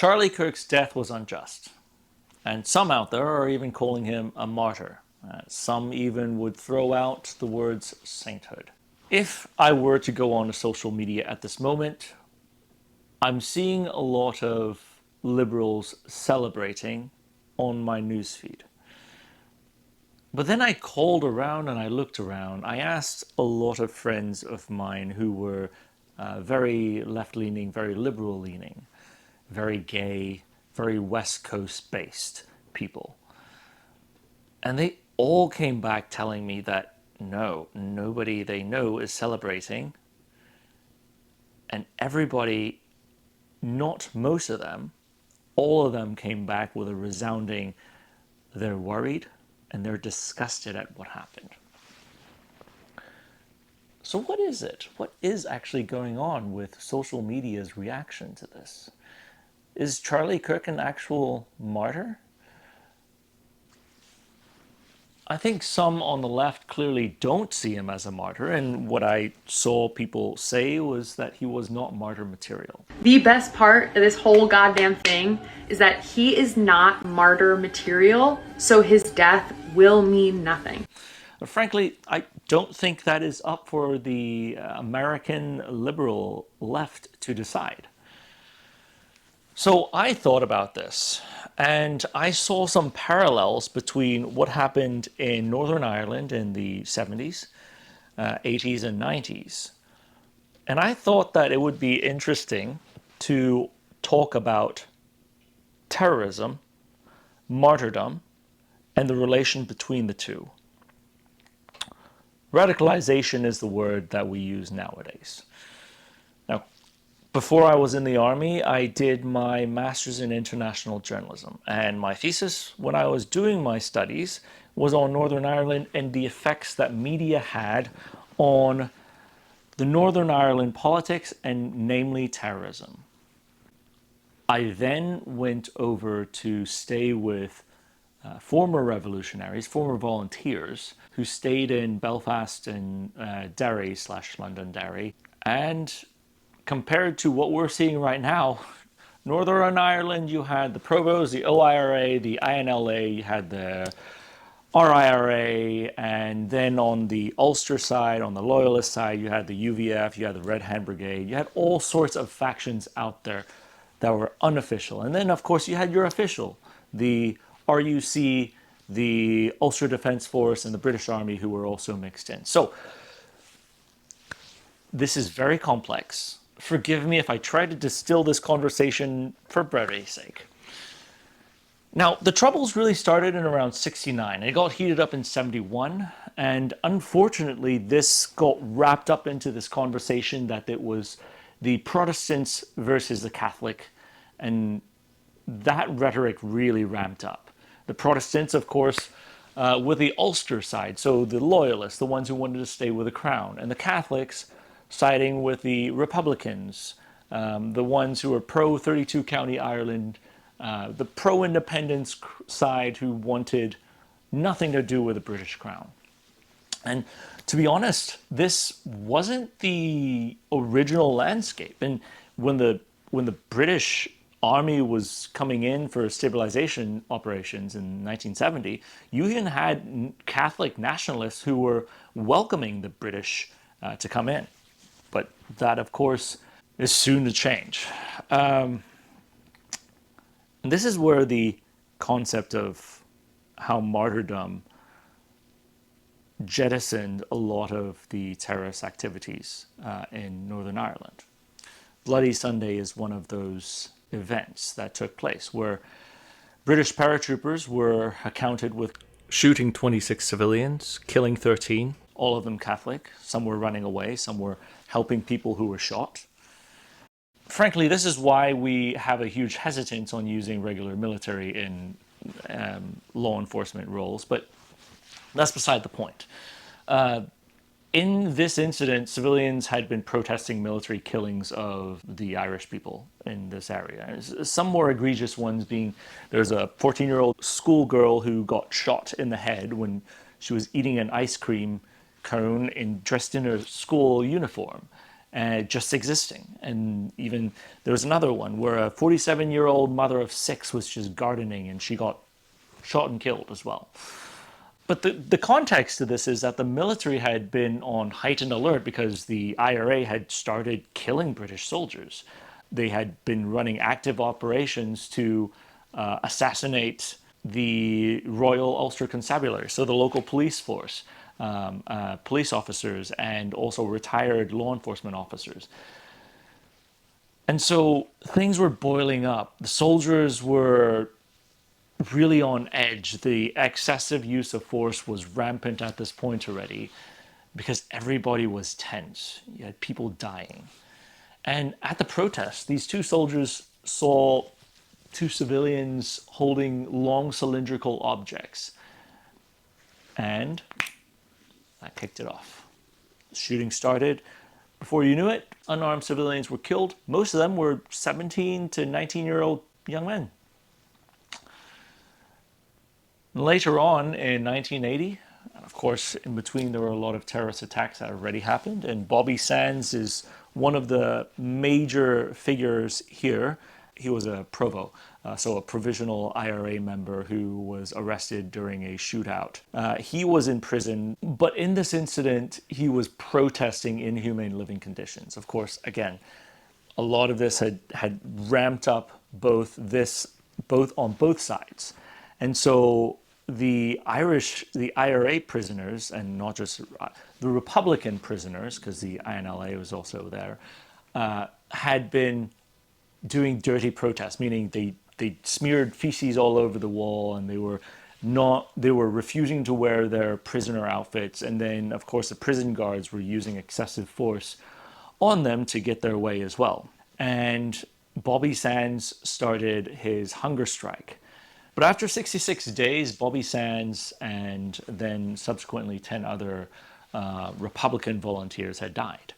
Charlie Kirk's death was unjust, and some out there are even calling him a martyr. Some even would throw out the words sainthood. If I were to go on to social media at this moment, I'm seeing a lot of liberals celebrating on my newsfeed. But then I called around and I looked around. I asked a lot of friends of mine who were very left-leaning, very liberal-leaning, very gay, very West Coast-based people. And they all came back telling me that no, nobody they know is celebrating. And everybody, not most of them, all of them came back with a resounding, they're worried and they're disgusted at what happened. So what is it? What is actually going on with social media's reaction to this? Is Charlie Kirk an actual martyr? I think some on the left clearly don't see him as a martyr, and what I saw people say was that he was not martyr material. The best part of this whole goddamn thing is that he is not martyr material, so his death will mean nothing. Frankly, I don't think that is up for the American liberal left to decide. So I thought about this, and I saw some parallels between what happened in Northern Ireland in the 70s, 80s, and 90s. And I thought that it would be interesting to talk about terrorism, martyrdom, and the relation between the two. Radicalization is the word that we use nowadays. Now, before I was in the army, I did my master's in international journalism, and my thesis when I was doing my studies was on Northern Ireland and the effects that media had on the Northern Ireland politics and namely terrorism. I then went over to stay with former revolutionaries, former volunteers who stayed in Belfast and Derry/Londonderry, and compared to what we're seeing right now, Northern Ireland, you had the Provos, the OIRA, the INLA, you had the RIRA, and then on the Ulster side, on the Loyalist side, you had the UVF, you had the Red Hand Brigade, you had all sorts of factions out there that were unofficial. And then, of course, you had your official, the RUC, the Ulster Defence Force, and the British Army, who were also mixed in. So this is very complex. Forgive me if I try to distill this conversation for brevity's sake. Now, the troubles really started in around 69. It got heated up in 71, and unfortunately, this got wrapped up into this conversation that it was the Protestants versus the Catholic, and that rhetoric really ramped up. The Protestants, of course, with the Ulster side, so the Loyalists, the ones who wanted to stay with the crown, and the Catholics siding with the Republicans, the ones who are pro-32 County Ireland, the pro-independence side who wanted nothing to do with the British Crown. And to be honest, this wasn't the original landscape. And when the British Army was coming in for stabilization operations in 1970, you even had Catholic nationalists who were welcoming the British to come in. But that, of course, is soon to change. And this is where the concept of how martyrdom jettisoned a lot of the terrorist activities in Northern Ireland. Bloody Sunday is one of those events that took place where British paratroopers were accounted with shooting 26 civilians, killing 13, all of them Catholic. Some were running away, some were helping people who were shot. Frankly, this is why we have a huge hesitance on using regular military in law enforcement roles, but that's beside the point. In this incident, civilians had been protesting military killings of the Irish people in this area. Some more egregious ones being, there's a 14-year-old schoolgirl who got shot in the head when she was eating an ice cream cone dressed in her school uniform. and just existing. And even there was another one where a 47-year-old mother of 6 was just gardening and she got shot and killed as well. But the context to this is that the military had been on heightened alert because the IRA had started killing British soldiers. They had been running active operations to assassinate the Royal Ulster Constabulary, so the local police force, police officers, and also retired law enforcement officers. And so things were boiling up. The soldiers were really on edge. The excessive use of force was rampant at this point already because everybody was tense. You had people dying. And at the protest, these 2 soldiers saw 2 civilians holding long cylindrical objects. And that kicked it off. The shooting started. Before you knew it, unarmed civilians were killed. Most of them were 17 to 19-year-old young men. Later on in 1980, and of course, in between there were a lot of terrorist attacks that already happened, and Bobby Sands is one of the major figures here. He was a provo, so a provisional IRA member who was arrested during a shootout. He was in prison, but in this incident, he was protesting inhumane living conditions. Of course, again, a lot of this had ramped up both on both sides. And so the IRA prisoners, and not just the Republican prisoners, because the INLA was also there, had been doing dirty protests, meaning they smeared feces all over the wall, and they were refusing to wear their prisoner outfits. And then, of course, the prison guards were using excessive force on them to get their way as well. And Bobby Sands started his hunger strike. But after 66 days, Bobby Sands and then subsequently 10 other Republican volunteers had died.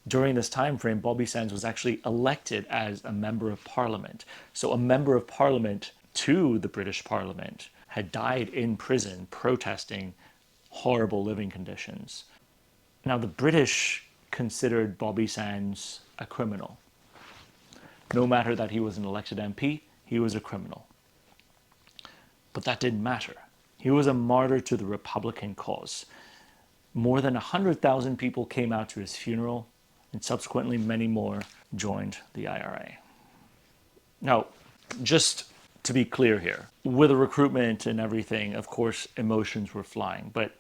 During this time frame, Bobby Sands was actually elected as a member of parliament. So a member of parliament to the British Parliament had died in prison protesting horrible living conditions. Now, the British considered Bobby Sands a criminal. No matter that he was an elected MP, he was a criminal. But that didn't matter. He was a martyr to the Republican cause. More than 100,000 people came out to his funeral, and subsequently many more joined the IRA. Now, just to be clear here, with the recruitment and everything, of course, emotions were flying, but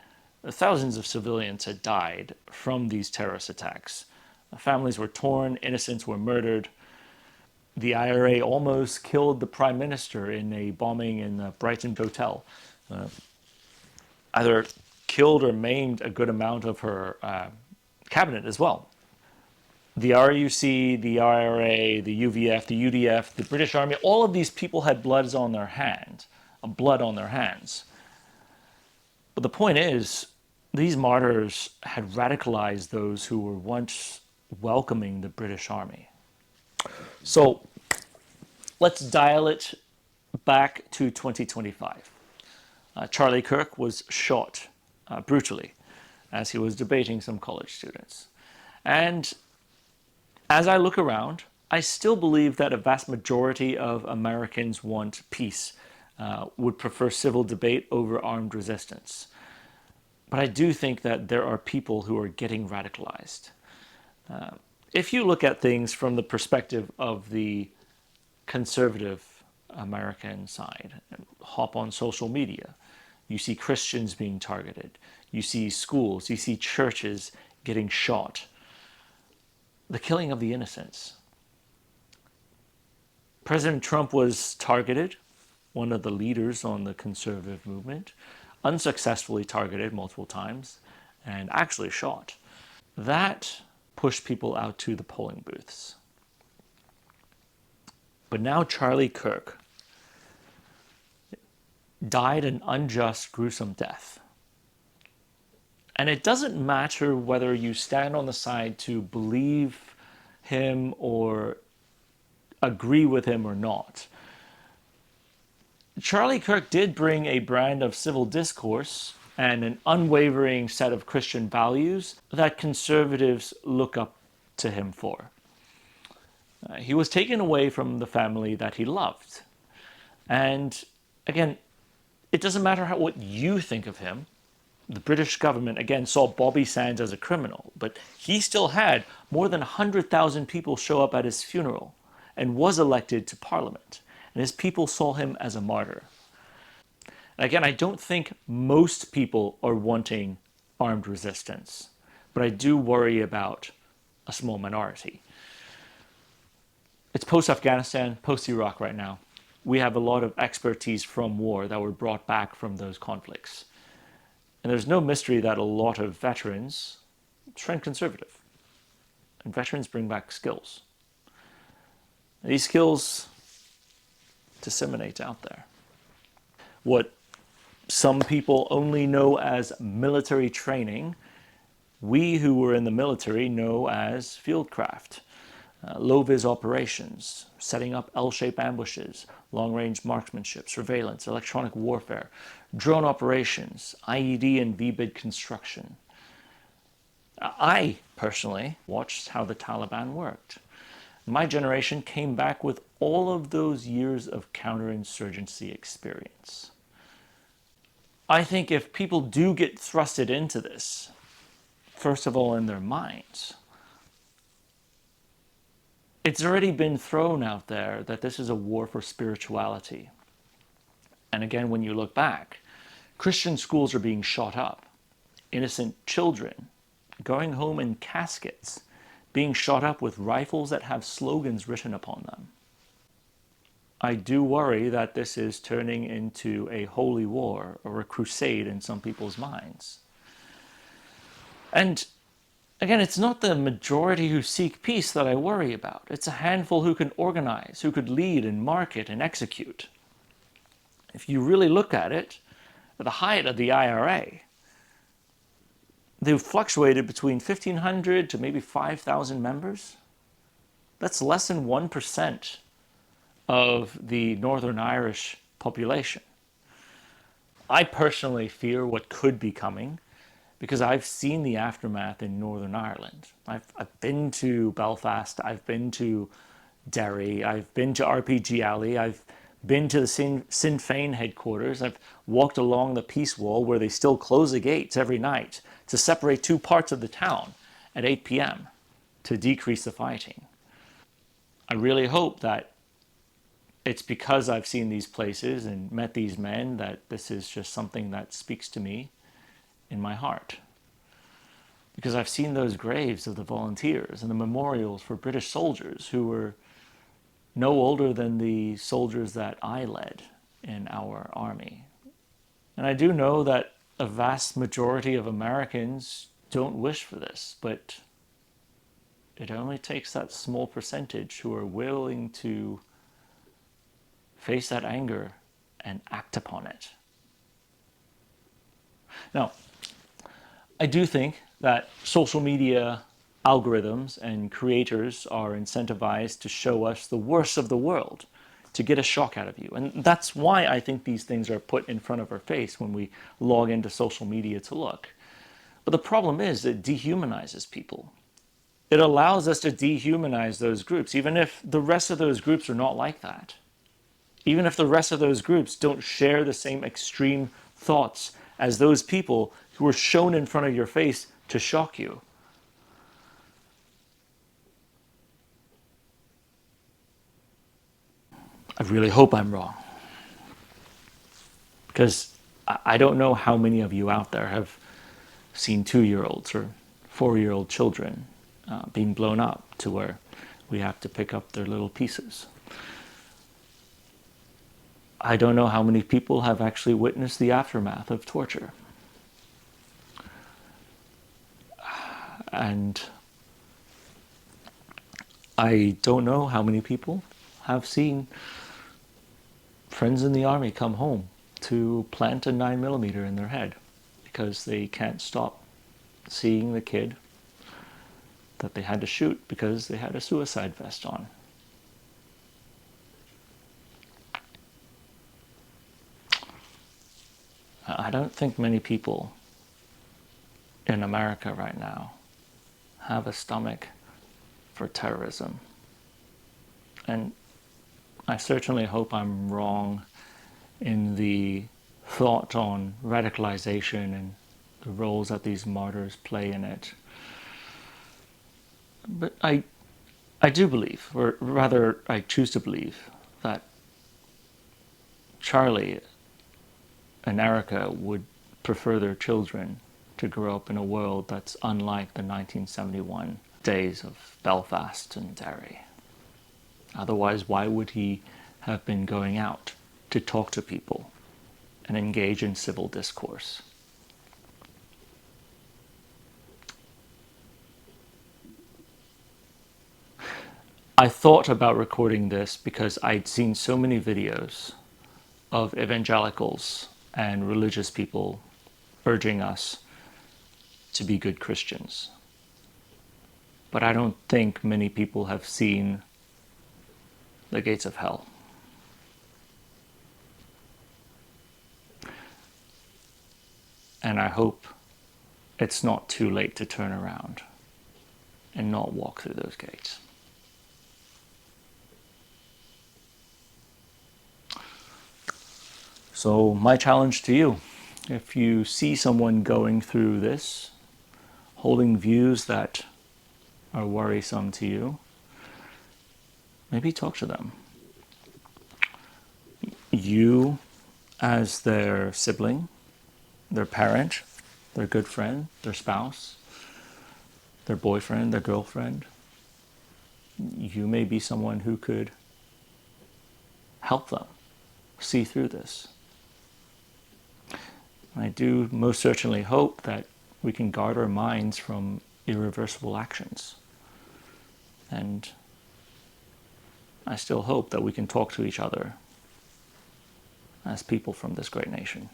thousands of civilians had died from these terrorist attacks. Families were torn, innocents were murdered. The IRA almost killed the prime minister in a bombing in the Brighton hotel. Either killed or maimed a good amount of her cabinet as well. The RUC, the IRA, the UVF, the UDF, the British Army, all of these people had blood on their hands. But the point is, these martyrs had radicalized those who were once welcoming the British Army. So let's dial it back to 2025. Charlie Kirk was shot brutally as he was debating some college students. And as I look around, I still believe that a vast majority of Americans want peace, would prefer civil debate over armed resistance. But I do think that there are people who are getting radicalized. If you look at things from the perspective of the conservative American side, hop on social media, you see Christians being targeted, you see schools, you see churches getting shot, the killing of the innocents. President Trump was targeted, one of the leaders on the conservative movement, unsuccessfully targeted multiple times, and actually shot. That pushed people out to the polling booths. But now Charlie Kirk died an unjust, gruesome death. And it doesn't matter whether you stand on the side to believe him or agree with him or not. Charlie Kirk did bring a brand of civil discourse and an unwavering set of Christian values that conservatives look up to him for. He was taken away from the family that he loved. And again, it doesn't matter what you think of him. The British government, again, saw Bobby Sands as a criminal, but he still had more than 100,000 people show up at his funeral and was elected to Parliament. And his people saw him as a martyr. And again, I don't think most people are wanting armed resistance, but I do worry about a small minority. It's post-Afghanistan, post-Iraq right now. We have a lot of expertise from war that were brought back from those conflicts. And there's no mystery that a lot of veterans trend conservative. And veterans bring back skills. And these skills disseminate out there. What some people only know as military training, we who were in the military know as fieldcraft. Low-vis operations, setting up L-shaped ambushes, long-range marksmanship, surveillance, electronic warfare, drone operations, IED and VBID construction. I personally watched how the Taliban worked. My generation came back with all of those years of counterinsurgency experience. I think if people do get thrusted into this, first of all in their minds, it's already been thrown out there that this is a war for spirituality. And again, when you look back, Christian schools are being shot up. Innocent children going home in caskets, being shot up with rifles that have slogans written upon them. I do worry that this is turning into a holy war or a crusade in some people's minds. And again, it's not the majority who seek peace that I worry about. It's a handful who can organize, who could lead and market and execute. If you really look at it, at the height of the IRA, they've fluctuated between 1,500 to maybe 5,000 members. That's less than 1% of the Northern Irish population. I personally fear what could be coming, because I've seen the aftermath in Northern Ireland. I've been to Belfast, I've been to Derry, I've been to RPG Alley, I've been to the Sinn Féin headquarters, I've walked along the Peace Wall where they still close the gates every night to separate two parts of the town at 8 p.m. to decrease the fighting. I really hope that it's because I've seen these places and met these men that this is just something that speaks to me in my heart. Because I've seen those graves of the volunteers and the memorials for British soldiers who were no older than the soldiers that I led in our army. And I do know that a vast majority of Americans don't wish for this, but it only takes that small percentage who are willing to face that anger and act upon it. Now, I do think that social media algorithms and creators are incentivized to show us the worst of the world, to get a shock out of you. And that's why I think these things are put in front of our face when we log into social media to look. But the problem is it dehumanizes people. It allows us to dehumanize those groups, even if the rest of those groups are not like that. Even if the rest of those groups don't share the same extreme thoughts as those people who are shown in front of your face to shock you. I really hope I'm wrong. Because I don't know how many of you out there have seen 2-year-olds or 4-year-old children being blown up to where we have to pick up their little pieces. I don't know how many people have actually witnessed the aftermath of torture. And I don't know how many people have seen friends in the army come home to plant a 9mm in their head because they can't stop seeing the kid that they had to shoot because they had a suicide vest on. I don't think many people in America right now have a stomach for terrorism. And I certainly hope I'm wrong in the thought on radicalization and the roles that these martyrs play in it. But I do believe, or rather I choose to believe, that Charlie and Erica would prefer their children to grow up in a world that's unlike the 1971 days of Belfast and Derry. Otherwise, why would he have been going out to talk to people and engage in civil discourse? I thought about recording this because I'd seen so many videos of evangelicals and religious people urging us to be good Christians. But I don't think many people have seen the gates of hell. And I hope it's not too late to turn around and not walk through those gates. So my challenge to you, if you see someone going through this, holding views that are worrisome to you, maybe talk to them. You, as their sibling, their parent, their good friend, their spouse, their boyfriend, their girlfriend, you may be someone who could help them see through this. I do most certainly hope that we can guard our minds from irreversible actions. And I still hope that we can talk to each other as people from this great nation.